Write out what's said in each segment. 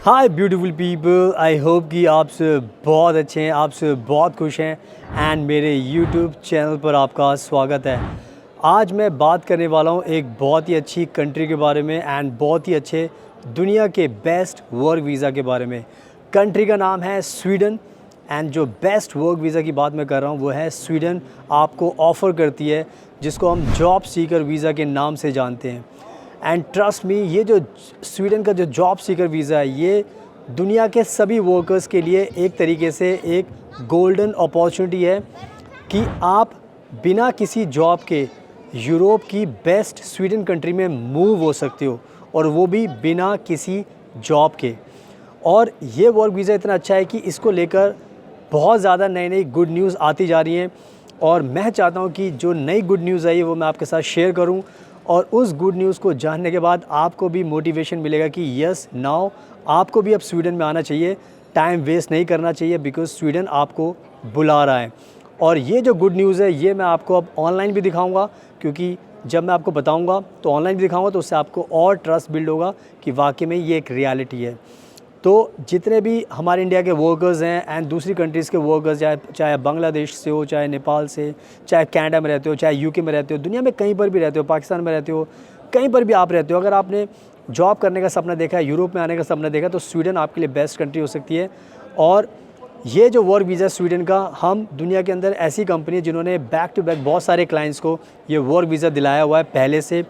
Hi beautiful people, I hope कि आप सब बहुत अच्छे हैं, आप सब बहुत खुश हैं एंड मेरे यूट्यूब चैनल पर आपका स्वागत है। आज मैं बात करने वाला हूं एक बहुत ही अच्छी कंट्री के बारे में एंड बहुत ही अच्छे दुनिया के बेस्ट वर्क वीज़ा के बारे में। कंट्री का नाम है स्वीडन एंड जो बेस्ट वर्क वीज़ा की बात मैं कर रहा हूं वो है स्वीडन आपको ऑफ़र करती है, जिसको हम जॉब सीकर वीज़ा के नाम से जानते हैं। एंड ट्रस्ट मी, ये जो स्वीडन का जो जॉब सीकर वीज़ा है ये दुनिया के सभी वर्कर्स के लिए एक तरीके से एक गोल्डन अपॉर्चुनिटी है कि आप बिना किसी जॉब के यूरोप की बेस्ट स्वीडन कंट्री में मूव हो सकते हो, और वो भी बिना किसी जॉब के। और ये वर्क वीज़ा इतना अच्छा है कि इसको लेकर बहुत ज़्यादा नई गुड न्यूज़ आती जा रही हैं, और मैं चाहता हूँ कि जो नई गुड न्यूज़ आई है वो मैं आपके साथ शेयर करूँ, और उस गुड न्यूज़ को जानने के बाद आपको भी मोटिवेशन मिलेगा कि यस नाउ आपको भी अब स्वीडन में आना चाहिए, टाइम वेस्ट नहीं करना चाहिए, बिकॉज़ स्वीडन आपको बुला रहा है। और ये जो गुड न्यूज़ है ये मैं आपको अब ऑनलाइन भी दिखाऊंगा, क्योंकि जब मैं आपको बताऊंगा तो ऑनलाइन भी दिखाऊंगा तो उससे आपको और ट्रस्ट बिल्ड होगा कि वाकई में ये एक रियलिटी है। तो जितने भी हमारे इंडिया के वर्कर्स हैं एंड दूसरी कंट्रीज़ के वर्कर्स, चाहे बांग्लादेश से हो, चाहे नेपाल से, चाहे कनाडा में रहते हो, चाहे यूके में रहते हो, दुनिया में कहीं पर भी रहते हो, पाकिस्तान में रहते हो, कहीं पर भी आप रहते हो, अगर आपने जॉब करने का सपना देखा है, यूरोप में आने का सपना देखा, तो स्वीडन आपके लिए बेस्ट कंट्री हो सकती है। और ये जो वर्क वीज़ा स्वीडन का, हम दुनिया के अंदर ऐसी कंपनी है जिन्होंने बैक टू बैक बहुत सारे क्लाइंट्स को ये वर्क वीज़ा दिलाया हुआ है पहले से,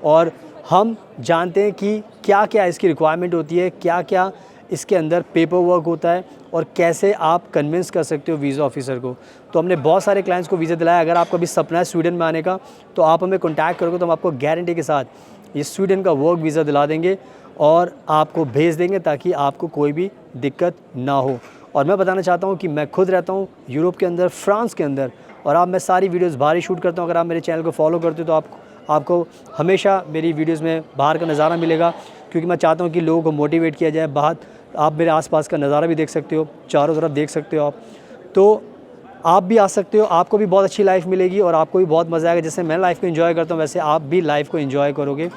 और हम जानते हैं कि क्या क्या इसकी रिक्वायरमेंट होती है, क्या क्या इसके अंदर पेपर वर्क होता है, और कैसे आप कन्विंस कर सकते हो वीज़ा ऑफिसर को। तो हमने बहुत सारे क्लाइंट्स को वीज़ा दिलाया। अगर आपका भी सपना है स्वीडन में आने का तो आप हमें कॉन्टैक्ट करोगे तो हम आपको गारंटी के साथ ये स्वीडन का वर्क वीज़ा दिला देंगे और आपको भेज देंगे, ताकि आपको कोई भी दिक्कत ना हो। और मैं बताना चाहता हूँ कि मैं खुद रहता हूँ यूरोप के अंदर, फ्रांस के अंदर, और आप मैं सारी वीडियोज़ बाहर ही शूट करता हूँ। अगर आप मेरे चैनल को फॉलो करते हो तो आपको हमेशा मेरी वीडियोज़ में बाहर का नज़ारा मिलेगा, क्योंकि मैं चाहता हूँ कि लोगों को मोटिवेट किया जाए। बाहर आप मेरे आसपास का नज़ारा भी देख सकते हो, चारों तरफ देख सकते हो आप, तो आप भी आ सकते हो, आपको भी बहुत अच्छी लाइफ मिलेगी और आपको भी बहुत मज़ा आएगा। जैसे मैं लाइफ को एंजॉय करता हूँ वैसे आप भी लाइफ को एंजॉय करोगे।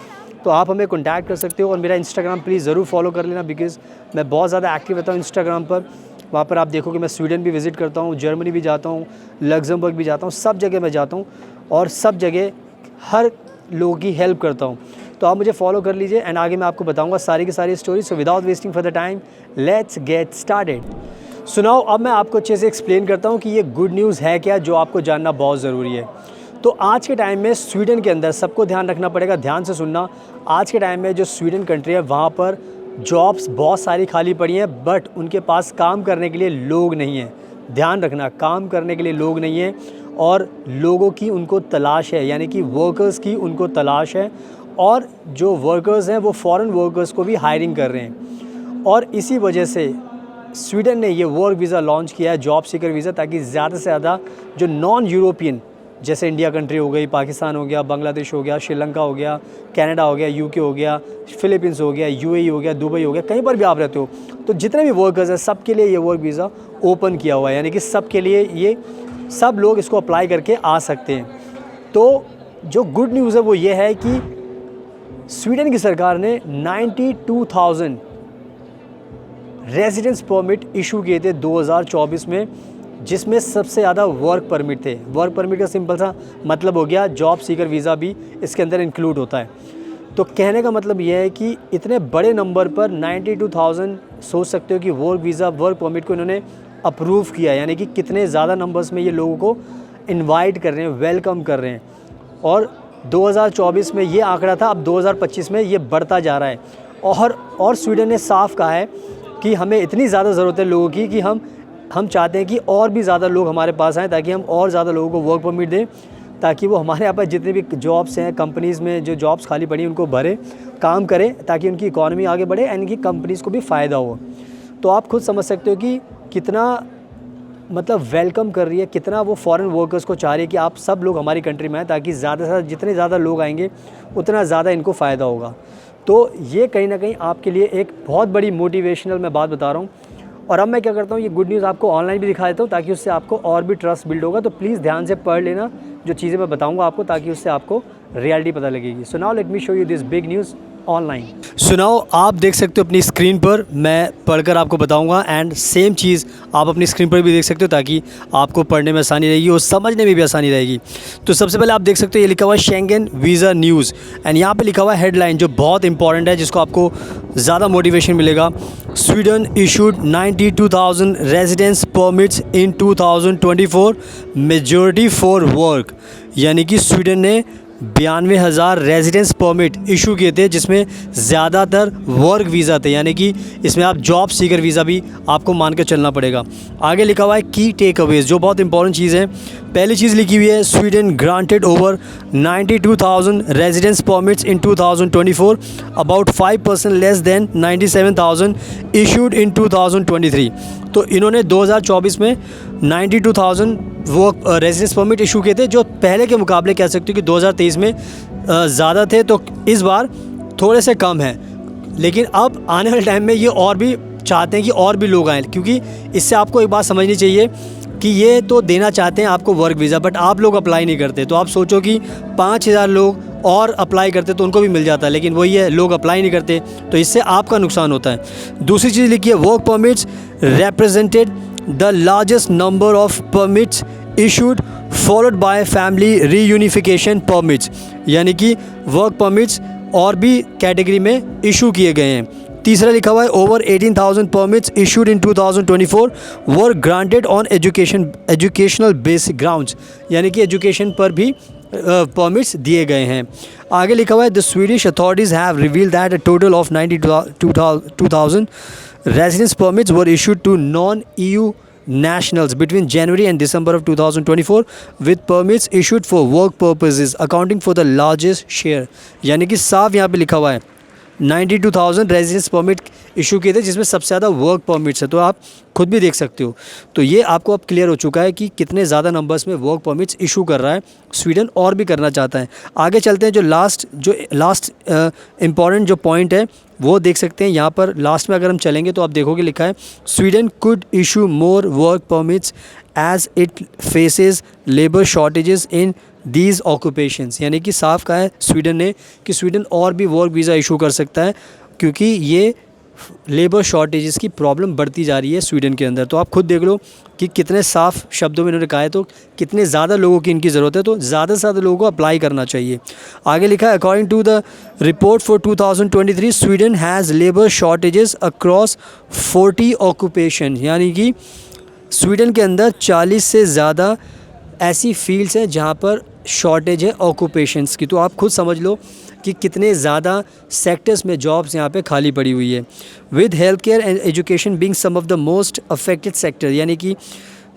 तो आप हमें कॉन्टैक्ट कर सकते हो, और मेरा इंस्टाग्राम प्लीज़ ज़रूर फॉलो कर लेना, बिकॉज़ मैं बहुत ज़्यादा एक्टिव रहता हूँ इंस्टाग्राम पर। वहाँ पर आप देखोगे मैं स्वीडन भी विज़िट करता हूँ, जर्मनी भी जाता हूँ, लग्जमबर्ग भी जाता हूँ, सब जगह मैं जाता हूँ, और सब जगह हर लोगों की हेल्प करता हूँ। तो आप मुझे फॉलो कर लीजिए एंड आगे मैं आपको बताऊंगा सारी की सारी story. So without wasting for the time, let's get started. सुनाओ, अब मैं आपको अच्छे से एक्सप्लेन करता हूँ कि ये गुड न्यूज़ है क्या, जो आपको जानना बहुत ज़रूरी है। तो आज के टाइम में स्वीडन के अंदर सबको ध्यान रखना पड़ेगा, ध्यान से सुनना। आज के टाइम में जो स्वीडन कंट्री है वहाँ पर जॉब्स बहुत सारी खाली पड़ी हैं, बट उनके पास काम करने के लिए लोग नहीं हैं। ध्यान रखना, काम करने के लिए लोग नहीं हैं, और लोगों की उनको तलाश है, यानी कि वर्कर्स की उनको तलाश है। और जो वर्कर्स हैं वो फॉरेन वर्कर्स को भी हायरिंग कर रहे हैं, और इसी वजह से स्वीडन ने ये वर्क वीज़ा लॉन्च किया है, जॉब सीकर वीज़ा, ताकि ज़्यादा से ज़्यादा जो नॉन यूरोपियन, जैसे इंडिया कंट्री हो गई, पाकिस्तान हो गया, बांग्लादेश हो गया, श्रीलंका हो गया, कनाडा हो गया, यूके हो गया, फिलीपींस हो गया, यूएई हो गया, दुबई हो गया, कहीं पर भी आप रहते हो, तो जितने भी वर्कर्स हैं सब के लिए ये वर्क वीज़ा ओपन किया हुआ है, यानी कि सब के लिए ये सब लोग इसको अप्लाई करके आ सकते हैं। तो जो गुड न्यूज़ है वो ये है कि स्वीडन की सरकार ने 92,000 रेजिडेंस परमिट इशू किए थे 2024 में, जिसमें सबसे ज़्यादा वर्क परमिट थे। वर्क परमिट का सिंपल सा मतलब हो गया जॉब सीकर वीज़ा भी इसके अंदर इंक्लूड होता है। तो कहने का मतलब यह है कि इतने बड़े नंबर पर 92,000, सोच सकते हो कि वर्क वीज़ा, वर्क परमिट को इन्होंने अप्रूव किया, यानी कि कितने ज़्यादा नंबर्स में ये लोगों को इनवाइट कर रहे हैं, वेलकम कर रहे हैं। और 2024 में ये आंकड़ा था, अब 2025 में ये बढ़ता जा रहा है। और स्वीडन ने साफ कहा है कि हमें इतनी ज़्यादा ज़रूरत है लोगों की कि हम चाहते हैं कि और भी ज़्यादा लोग हमारे पास आएँ, ताकि हम और ज़्यादा लोगों को वर्क परमिट दें, ताकि वो हमारे यहाँ पर जितने भी जॉब्स हैं कंपनीज़ में, जो जॉब्स खाली पड़ी हैं उनको भरे, काम करें, ताकि उनकी इकॉनमी आगे बढ़े एंड इनकी कंपनीज़ को भी फ़ायदा हो। तो आप खुद समझ सकते हो कि कितना मतलब वेलकम कर रही है, कितना वो फॉरेन वर्कर्स को चाह रही है कि आप सब लोग हमारी कंट्री में आएँ, ताकि ज़्यादा से ज़्यादा जितने ज़्यादा लोग आएंगे उतना ज़्यादा इनको फ़ायदा होगा। तो ये कहीं ना कहीं आपके लिए एक बहुत बड़ी मोटिवेशनल मैं बात बता रहा हूँ। और अब मैं क्या करता हूँ, ये गुड न्यूज़ आपको ऑनलाइन भी दिखा देता हूँ, ताकि उससे आपको और भी ट्रस्ट बिल्ड होगा। तो प्लीज़ ध्यान से पढ़ लेना जो चीज़ें मैं बताऊँगा आपको, ताकि उससे आपको रियलिटी पता लगेगी। So now let me show you this big news online. सुनाओ, आप देख सकते हो अपनी स्क्रीन पर, मैं पढ़कर आपको बताऊंगा एंड सेम चीज़ आप अपनी स्क्रीन पर भी देख सकते हो, ताकि आपको पढ़ने में आसानी रहेगी और समझने में भी आसानी रहेगी। तो सबसे पहले आप देख सकते हो ये लिखा हुआ है शेंगन वीज़ा न्यूज़ एंड यहाँ पे लिखा हुआ है हेडलाइन जो बहुत इंपॉर्टेंट है, जिसको आपको ज़्यादा मोटिवेशन मिलेगा। Sweden issued 92,000 residence permits in 2024, majority for work. यानी कि स्वीडन ने 92,000 रेजिडेंस परमिट इशू किए थे, जिसमें ज़्यादातर वर्क वीज़ा थे, यानी कि इसमें आप जॉब सीकर वीज़ा भी आपको मान के चलना पड़ेगा। आगे लिखा हुआ है की टेक अवेज, जो बहुत इंपॉर्टेंट चीज़ है। पहली चीज़ लिखी हुई है Sweden granted over 92,000 residence permits in 2024, about 5% less than 97,000 issued in 2023। तो इन्होंने 2024 में 92,000 वर्क रेजिडेंस परमिट इशू किए थे, जो पहले के मुकाबले कह सकते हो कि 2023 में ज़्यादा थे, तो इस बार थोड़े से कम है। लेकिन अब आने वाले टाइम में ये और भी चाहते हैं कि और भी लोग आएँ, क्योंकि इससे आपको एक बात समझनी चाहिए कि ये तो देना चाहते हैं आपको वर्क वीज़ा, बट आप लोग अप्लाई नहीं करते। तो आप सोचो कि 5,000 लोग और अप्लाई करते तो उनको भी मिल जाता है, लेकिन वही है, लोग अप्लाई नहीं करते, तो इससे आपका नुकसान होता है। दूसरी चीज़ लिखी है work permits represented the largest number of permits issued followed by family reunification permits, यानी कि वर्क परमिट्स और भी कैटेगरी में इशू किए गए हैं। तीसरा लिखा हुआ है over 18,000 permits issued in 2024 were granted on educational basic grounds, यानी कि एजुकेशन पर भी परमिट्स दिए गए हैं। आगे लिखा हुआ है the Swedish authorities have revealed that a total of 92,000 residence permits were issued to non EU nationals between January and December of 2024, with permits issued for work purposes accounting for the largest share। यानी कि साफ यहाँ पे लिखा हुआ है 92,000 residence permit issue किए थे, जिसमें सबसे ज़्यादा वर्क परमिट्स है। तो आप खुद भी देख सकते हो। तो ये आपको अब क्लियर हो चुका है कि कितने ज़्यादा नंबर्स में वर्क परमिट्स इशू कर रहा है स्वीडन, और भी करना चाहता है। आगे चलते हैं, जो लास्ट इम्पॉर्टेंट जो पॉइंट है वो देख सकते हैं यहाँ पर। लास्ट में अगर हम चलेंगे तो आप देखोगे लिखा है Sweden could issue more work permits as it faces labour shortages in these occupations. यानी कि साफ कहा है स्वीडन ने कि स्वीडन और भी वर्क वीज़ा इशू कर सकता है, क्योंकि ये लेबर शॉर्टेजेस की प्रॉब्लम बढ़ती जा रही है स्वीडन के अंदर। तो आप खुद देख लो कि कितने साफ शब्दों में इन्होंने कहा है, तो कितने ज़्यादा लोगों की इनकी ज़रूरत है, तो ज़्यादा से ज़्यादा लोगों को अप्लाई करना चाहिए। आगे लिखा है according to the report for 2023 Sweden has labour shortages across 40 occupation, यानी कि स्वीडन के अंदर 40 से ज़्यादा ऐसी फील्ड्स हैं जहाँ पर शॉर्टेज है ऑक्यूपेशंस की। तो आप खुद समझ लो कि कितने ज़्यादा सेक्टर्स में जॉब्स यहाँ पे खाली पड़ी हुई है। With health care and education being some of the most affected sector, यानी कि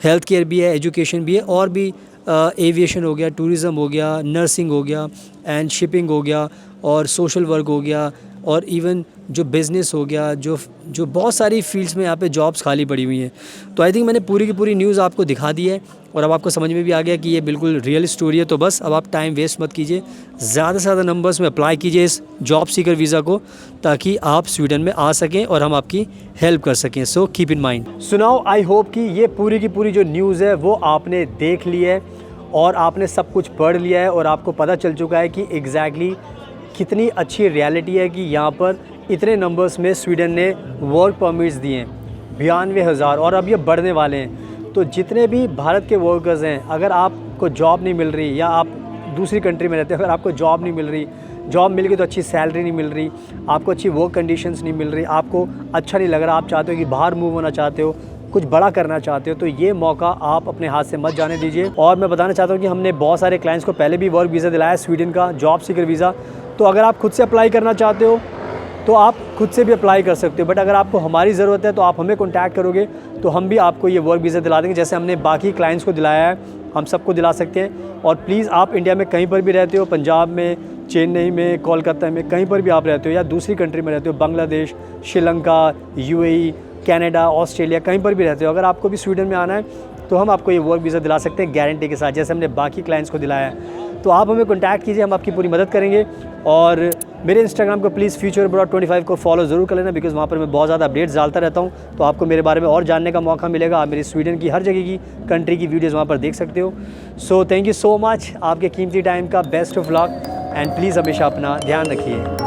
हेल्थ केयर भी है, एजुकेशन भी है, और भी एविएशन हो गया, टूरिज़म हो गया, नर्सिंग हो गया एंड शिपिंग हो गया, और सोशल वर्क हो गया, और इवन जो बिज़नेस हो गया, जो बहुत सारी फील्ड्स में यहाँ पे जॉब्स खाली पड़ी हुई हैं। तो आई थिंक मैंने पूरी की पूरी न्यूज़ आपको दिखा दी है, और अब आपको समझ में भी आ गया कि ये बिल्कुल रियल स्टोरी है। तो बस अब आप टाइम वेस्ट मत कीजिए, ज़्यादा से ज़्यादा नंबर्स में अप्लाई कीजिए इस जॉब सीकर वीज़ा को, ताकि आप स्वीडन में आ सकें और हम आपकी हेल्प कर सकें। So keep in mind. सुनाओ, आई होप कि ये पूरी की पूरी जो न्यूज़ है वो आपने देख ली है और आपने सब कुछ पढ़ लिया है, और आपको पता चल चुका है कि एग्जैक्टली कितनी अच्छी रियलिटी है कि यहाँ पर इतने नंबर्स में स्वीडन ने वर्क परमिट्स दिए हैं 92,000, और अब ये बढ़ने वाले हैं। तो जितने भी भारत के वर्कर्स हैं, अगर आपको जॉब नहीं मिल रही, या आप दूसरी कंट्री में रहते हैं, अगर आपको जॉब नहीं मिल रही, जॉब मिल गई तो अच्छी सैलरी नहीं मिल रही, आपको अच्छी वर्क कंडीशंस नहीं मिल रही, आपको अच्छा नहीं लग रहा, आप चाहते हो कि बाहर मूव होना चाहते हो, कुछ बड़ा करना चाहते हो, तो ये मौका आप अपने हाथ से मत जाने दीजिए। और मैं बताना चाहता हूँ कि हमने बहुत सारे क्लाइंट्स को पहले भी वर्क वीज़ा दिलाया है स्वीडन का, जॉब सीकर वीज़ा। तो अगर आप खुद से अप्लाई करना चाहते हो तो आप खुद से भी अप्लाई कर सकते हो, बट अगर आपको हमारी ज़रूरत है तो आप हमें कॉन्टैक्ट करोगे तो हम भी आपको ये वर्क वीज़ा दिला देंगे, जैसे हमने बाकी क्लाइंट्स को दिलाया है हम सबको दिला सकते हैं। और प्लीज़ आप इंडिया में कहीं पर भी रहते हो, पंजाब में, चेन्नई में, कोलकाता में, कहीं पर भी आप रहते हो या दूसरी कंट्री में रहते हो, Bangladesh, Sri Lanka, UAE, Canada, Australia, कहीं पर भी रहते हो, अगर आपको भी स्वीडन में आना है तो हम आपको ये वर्क वीज़ा दिला सकते हैं गारंटी के साथ, जैसे हमने बाकी क्लाइंट्स को दिलाया है। तो आप हमें कॉन्टैक्ट कीजिए, हम आपकी पूरी मदद करेंगे। और मेरे इंस्टाग्राम को प्लीज़ फ्यूचर अब्रॉड 25 को फॉलो ज़रूर कर लेना, बिकॉज़ वहाँ पर मैं बहुत ज़्यादा अपडेट्स डालता रहता हूँ, तो आपको मेरे बारे में और जानने का मौका मिलेगा। आप मेरी स्वीडन की हर जगह की कंट्री की वीडियोज़ वहाँ पर देख सकते हो। So thank you so much, आपके कीमती टाइम का best of luck, and please हमेशा अपना ध्यान रखिए।